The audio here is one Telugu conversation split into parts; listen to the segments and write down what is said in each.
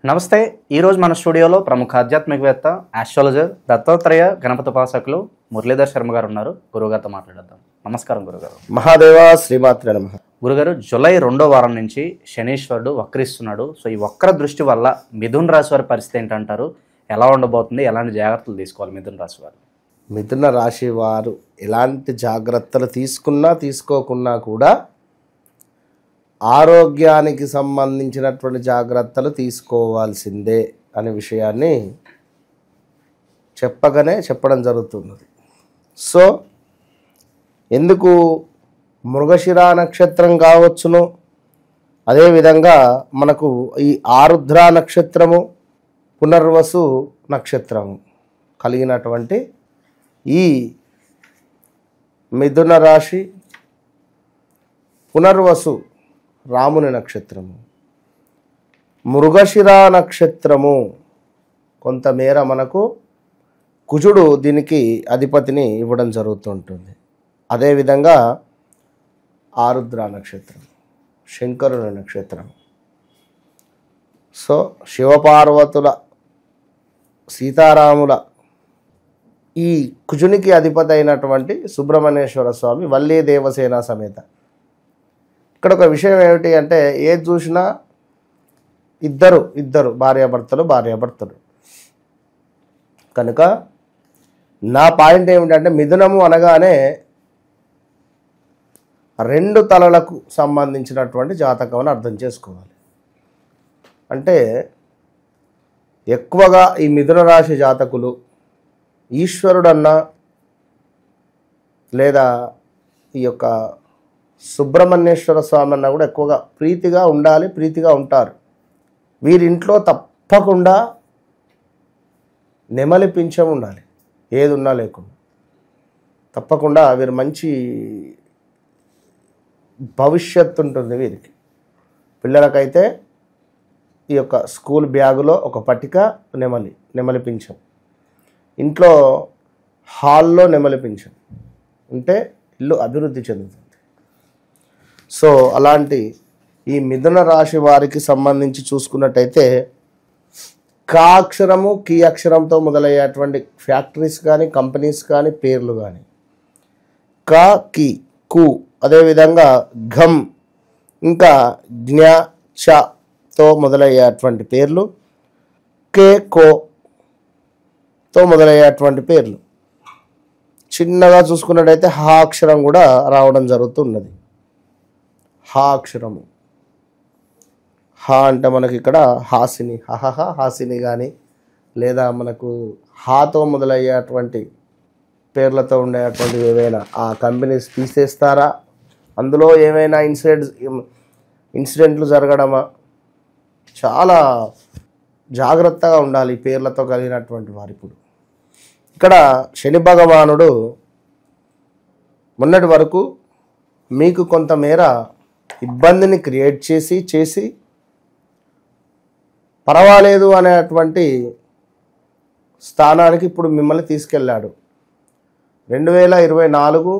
నమస్తే. ఈరోజు మన స్టూడియోలో ప్రముఖ ఆధ్యాత్మికవేత్త ఆస్ట్రాలజర్ దత్తాత్రేయ గణపతి ఉపాసకులు మురళీధర్ శర్మ గారు ఉన్నారు. గురుగారితో మాట్లాడదాం. నమస్కారం గురుగారు. మహాదేవ శ్రీమాత్రే నమః. గురుగారు, జూలై 2వ వారం నుంచి శనీశ్వరుడు వక్రిస్తున్నాడు. సో ఈ వక్ర దృష్టి వల్ల మిథున రాశి వారి పరిస్థితి ఏంటంటారు? ఎలా ఉండబోతుంది? ఎలాంటి జాగ్రత్తలు తీసుకోవాలి మిథున రాశి వారు? మిథున రాశి వారు ఎలాంటి జాగ్రత్తలు తీసుకున్నా తీసుకోకున్నా కూడా ఆరోగ్యానికి సంబంధించినటువంటి జాగ్రత్తలు తీసుకోవాల్సిందే అనే విషయాన్ని చెప్పడం జరుగుతున్నది. సో ఎందుకు మృగశిర నక్షత్రం కావచ్చును, అదేవిధంగా మనకు ఈ ఆరుద్ర నక్షత్రము, పునర్వసు నక్షత్రము కలిగినటువంటి ఈ మిథున రాశి, పునర్వసు రాముని నక్షత్రము, మృగశిర నక్షత్రము కొంతమేర మనకు కుజుడు దీనికి అధిపతిని ఇవ్వడం జరుగుతుంటుంది. అదేవిధంగా ఆరుద్ర నక్షత్రం, శంకరుని నక్షత్రం. సో శివపార్వతుల, సీతారాముల ఈ కుజునికి అధిపతి అయినటువంటి సుబ్రహ్మణ్యేశ్వర స్వామి వల్లీ దేవసేన సమేత. ఇక్కడ ఒక విషయం ఏమిటి అంటే, ఏది చూసినా ఇద్దరు భార్యాభర్తలు. కనుక నా పాయింట్ ఏమిటంటే, మిథునము అనగానే రెండు తలలకు సంబంధించినటువంటి జాతకం అని అర్థం చేసుకోవాలి. అంటే ఎక్కువగా ఈ మిథున రాశి జాతకులు ఈశ్వరుడన్నా లేదా ఈ యొక్క సుబ్రహ్మణ్యేశ్వర స్వామి అన్న కూడా ఎక్కువగా ప్రీతిగా ఉంటారు. వీరింట్లో తప్పకుండా నెమలి పింఛం ఉండాలి, ఏది ఉన్నా లేకుండా. తప్పకుండా వీరు మంచి భవిష్యత్తు ఉంటుంది వీరికి. పిల్లలకైతే ఈ యొక్క స్కూల్ బ్యాగులో ఒక పట్టిక నెమలి పింఛం, ఇంట్లో హాల్లో నెమలి పింఛం ఉంటే ఇల్లు అభివృద్ధి చెందుతుంది. సో అలాంటి ఈ మిథున రాశి వారికి సంబంధించి చూసుకున్నట్టయితే, కా అక్షరము, కీ అక్షరంతో మొదలయ్యేటువంటి ఫ్యాక్టరీస్ కానీ, కంపెనీస్ కానీ, పేర్లు కానీ, కా, కి, కు, అదేవిధంగా ఘం, ఇంకా జ్ఞ, చతో మొదలయ్యేటువంటి పేర్లు, కే, కోతో మొదలయ్యేటువంటి పేర్లు. చిన్నగా చూసుకున్నట్టయితే హా అక్షరం కూడా రావడం జరుగుతున్నది. హా అక్షరము, హా అంటే మనకి ఇక్కడ హాసిని, హాసిని కానీ, లేదా మనకు హాతో మొదలయ్యేటువంటి పేర్లతో ఉండేటువంటి ఏవైనా ఆ కంపెనీస్ తీసేస్తారా, అందులో ఏమైనా ఇన్సిడెంట్లు జరగడమా, చాలా జాగ్రత్తగా ఉండాలి ఈ పేర్లతో కలిగినటువంటి వారు. ఇప్పుడు ఇక్కడ శని భగవానుడు మొన్నటి వరకు మీకు కొంతమేర ఇబ్బందిని క్రియేట్ చేసి పర్వాలేదు అనేటువంటి స్థానానికి ఇప్పుడు మిమ్మల్ని తీసుకెళ్ళాడు. 2024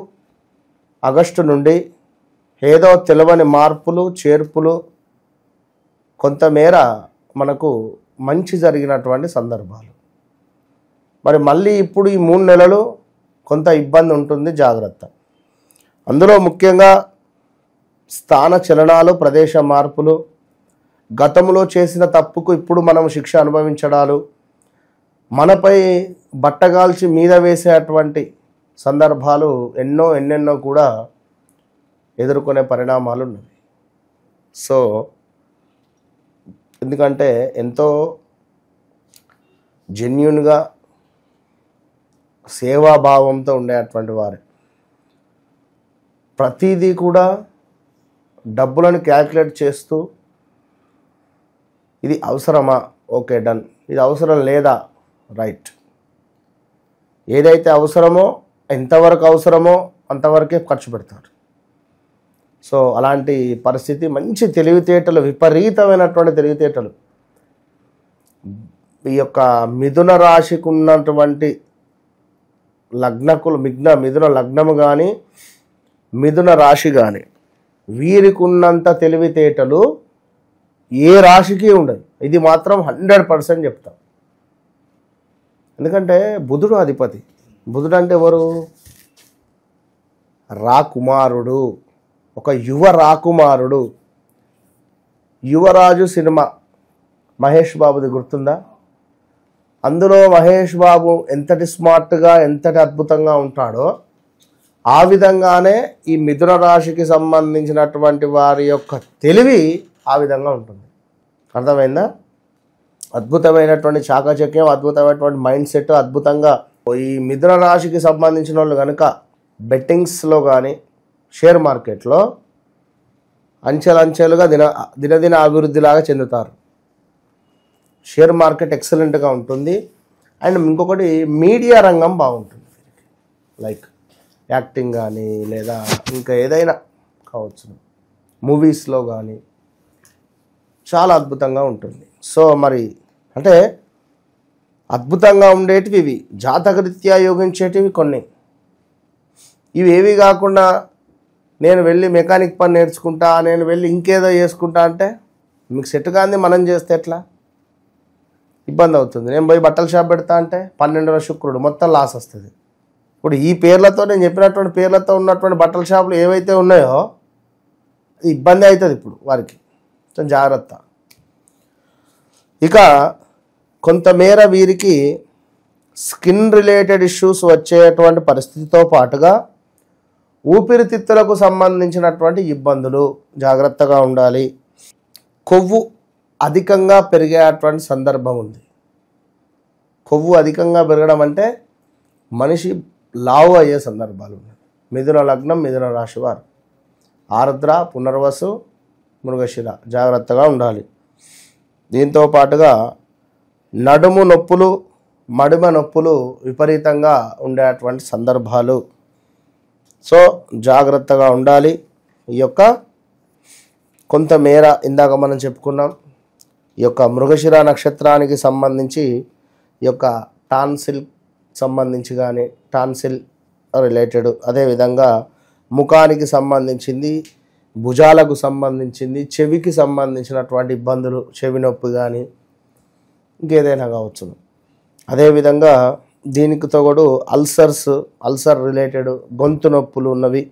ఆగస్టు నుండి ఏదో తెలియని మార్పులు చేర్పులు కొంతమేర మనకు మంచి జరిగినటువంటి సందర్భాలు. మరి మళ్ళీ ఇప్పుడు ఈ 3 నెలలు కొంత ఇబ్బంది ఉంటుంది, జాగ్రత్త. అందులో ముఖ్యంగా స్థాన చలనాలు, ప్రదేశ మార్పులు, గతంలో చేసిన తప్పుకు ఇప్పుడు మనం శిక్ష అనుభవించడాలు, మనపై బట్టగాల్చి మీద వేసేటువంటి సందర్భాలు ఎన్నెన్నో కూడా ఎదుర్కొనే పరిణామాలు ఉన్నాయి. సో ఎందుకంటే ఎంతో జెన్యూన్గా సేవాభావంతో ఉండేటువంటి వారు ప్రతిదీ కూడా డబ్బులను క్యాల్కులేట్ చేస్తూ, ఇది అవసరమా, ఓకే డన్, ఇది అవసరం లేదా, రైట్, ఏదైతే అవసరమో ఎంతవరకు అవసరమో అంతవరకే ఖర్చు పెడతారు. సో అలాంటి పరిస్థితి, మంచి తెలివితేటలు, విపరీతమైనటువంటి తెలివితేటలు ఈ యొక్క మిథున రాశికి ఉన్నటువంటి లగ్నకులు, మిథున లగ్నము కానీ మిథున రాశి కానీ వీరికి ఉన్నంత తెలివితేటలు ఏ రాశికి ఉండదు. ఇది మాత్రం 100% చెప్తాం. ఎందుకంటే బుధుడు అధిపతి. బుధుడు అంటే ఎవరు? రాకుమారుడు, ఒక యువ రాకుమారుడు. యువరాజు సినిమా మహేష్ బాబుది గుర్తుందా? అందులో మహేష్ బాబు ఎంతటి స్మార్ట్గా ఎంతటి అద్భుతంగా ఉంటాడో ఆ విధంగానే ఈ మిథున రాశికి సంబంధించినటువంటి వారి యొక్క తెలివి ఆ విధంగా ఉంటుంది. అర్థమైందా? అద్భుతమైనటువంటి చాకచక్యం, అద్భుతమైనటువంటి మైండ్ సెట్, అద్భుతంగా ఈ మిథున రాశికి సంబంధించిన వాళ్ళు కనుక బెట్టింగ్స్లో కానీ షేర్ మార్కెట్లో అంచెలంచెలుగా దినదిన అభివృద్ధిలాగా చెందుతారు. షేర్ మార్కెట్ ఎక్సలెంట్గా ఉంటుంది. అండ్ ఇంకొకటి మీడియా రంగం బాగుంటుంది. లైక్ యాక్టింగ్ కానీ లేదా ఇంకా ఏదైనా కావచ్చు, మూవీస్లో కానీ చాలా అద్భుతంగా ఉంటుంది. సో మరి అంటే అద్భుతంగా ఉండేటివి ఇవి, జాతకరీత్యా యోగించేటివి కొన్ని. ఇవి ఏవి కాకుండా నేను వెళ్ళి మెకానిక్ పని నేర్చుకుంటా, నేను వెళ్ళి ఇంకేదో చేసుకుంటా అంటే మీకు సెట్ కాంది మనం చేస్తే ఎట్లా? ఇబ్బంది అవుతుంది. నేను పోయి బట్టల షాప్ పెడతా అంటే 12వ శుక్రుడు మొత్తం లాస్ వస్తుంది. ఇప్పుడు ఈ పేర్లతో నేను చెప్పినటువంటి పేర్లతో ఉన్నటువంటి బట్టల షాపులు ఏవైతే ఉన్నాయో ఇబ్బంది అవుతుంది ఇప్పుడు వారికి. కొంచెం జాగ్రత్త. ఇక కొంతమేర వీరికి స్కిన్ రిలేటెడ్ ఇష్యూస్ వచ్చేటువంటి పరిస్థితితో పాటుగా ఊపిరితిత్తులకు సంబంధించినటువంటి ఇబ్బందులు జాగ్రత్తగా ఉండాలి. కొవ్వు అధికంగా పెరిగేటువంటి సందర్భం ఉంది. కొవ్వు అధికంగా పెరగడం అంటే మనిషి లావు అయ్యే సందర్భాలు ఉన్నాయి. మిథున లగ్నం, మిథున రాశి వారు ఆర్ద్ర, పునర్వసు, మృగశిర జాగ్రత్తగా ఉండాలి. దీంతో పాటుగా నడుము నొప్పులు, మడిమ నొప్పులు విపరీతంగా ఉండేటువంటి సందర్భాలు. సో జాగ్రత్తగా ఉండాలి. ఈ యొక్క కొంతమేర ఇందాక మనం చెప్పుకున్నాం, ఈ యొక్క మృగశిర నక్షత్రానికి సంబంధించి ఈ యొక్క టాన్సిల్ సంబంధించి కానీ టాన్సిల్ రిలేటెడ్, అదేవిధంగా ముఖానికి సంబంధించింది, భుజాలకు సంబంధించింది, చెవికి సంబంధించినటువంటి ఇబ్బందులు, చెవి నొప్పి కానీ ఇంకేదైనా కావచ్చు. అదేవిధంగా దీనికి తోడు అల్సర్ రిలేటెడ్ గొంతు నొప్పులు ఉన్నవి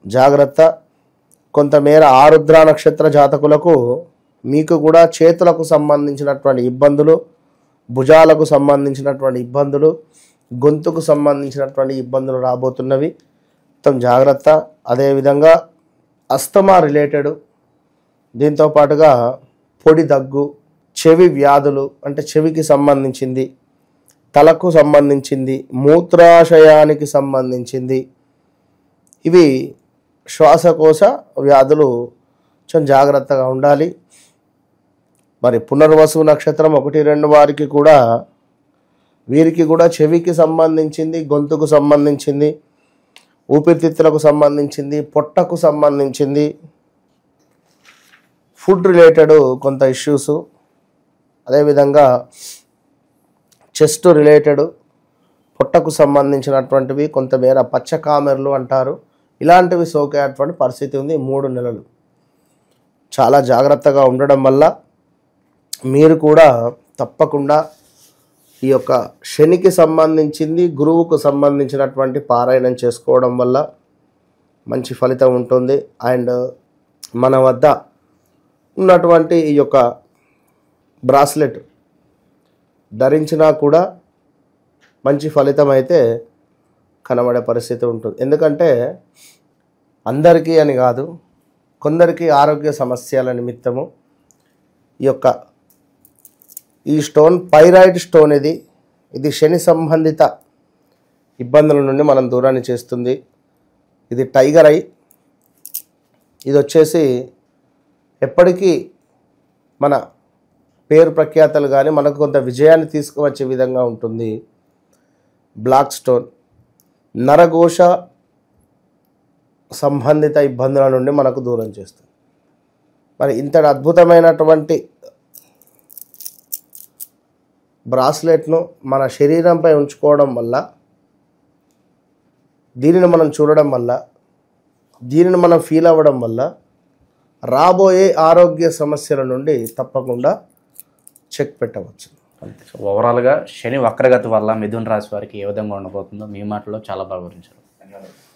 జాగ్రత్త. కొంతమేర ఆరుద్ర నక్షత్ర జాతకులకు మీకు కూడా చేతులకు సంబంధించినటువంటి ఇబ్బందులు, భుజాలకు సంబంధించినటువంటి ఇబ్బందులు, గొంతుకు సంబంధించినటువంటి ఇబ్బందులు రాబోతున్నవి. మొత్తం జాగ్రత్త. అదేవిధంగా అస్తమా రిలేటెడ్, దీంతో పాటుగా పొడి దగ్గు, చెవి వ్యాధులు అంటే చెవికి సంబంధించింది, తలకు సంబంధించింది, మూత్రాశయానికి సంబంధించింది, ఇవి శ్వాసకోశ వ్యాధులు కొంచెం జాగ్రత్తగా ఉండాలి. మరి పునర్వసు నక్షత్రం 1, 2 వారికి కూడా వీరికి కూడా చెవికి సంబంధించింది, గొంతుకు సంబంధించింది, ఊపిరితిత్తులకు సంబంధించింది, పొట్టకు సంబంధించింది, ఫుడ్ రిలేటెడ్ కొంత ఇష్యూస్, అదేవిధంగా చెస్ట్ రిలేటెడ్, పొట్టకు సంబంధించినటువంటివి కొంతమేర పచ్చకామెర్లు అంటారు, ఇలాంటివి సోకేటువంటి పరిస్థితి ఉంది 3 నెలలు. చాలా జాగ్రత్తగా ఉండడం వల్ల మీరు కూడా తప్పకుండా ఈ యొక్క శనికి సంబంధించింది, గురువుకు సంబంధించినటువంటి పారాయణం చేసుకోవడం వల్ల మంచి ఫలితం ఉంటుంది. అండ్ మన వద్ద ఉన్నటువంటి ఈ యొక్క బ్రాస్లెట్ ధరించినా కూడా మంచి ఫలితం అయితే కనబడే పరిస్థితి ఉంటుంది. ఎందుకంటే అందరికీ అని కాదు, కొందరికి ఆరోగ్య సమస్యల నిమిత్తము ఈ స్టోన్ పైరాయిడ్ స్టోన్, ఇది శని సంబంధిత ఇబ్బందుల నుండి మనం దూరాన్ని చేస్తుంది. ఇది టైగర్ ఐ, ఇది వచ్చేసి ఎప్పటికీ మన పేరు ప్రఖ్యాతలు కానీ మనకు కొంత విజయాన్ని తీసుకువచ్చే విధంగా ఉంటుంది. బ్లాక్ స్టోన్ నరఘోష సంబంధిత ఇబ్బందుల నుండి మనకు దూరం చేస్తుంది. మరి ఇంతటి అద్భుతమైనటువంటి బ్రాస్లెట్ను మన శరీరంపై ఉంచుకోవడం వల్ల, దీనిని మనం చూడడం వల్ల, దీనిని మనం ఫీల్ అవ్వడం వల్ల రాబోయే ఆరోగ్య సమస్యల నుండి తప్పకుండా చెక్ పెట్టవచ్చు. సో ఓవరాల్గా శని వక్రగతి వల్ల మిథున రాశి వారికి ఏ విధంగా ఉండబోతుందో మీ మాటలో చాలా బాగా వివరించారు. ధన్యవాదాలు.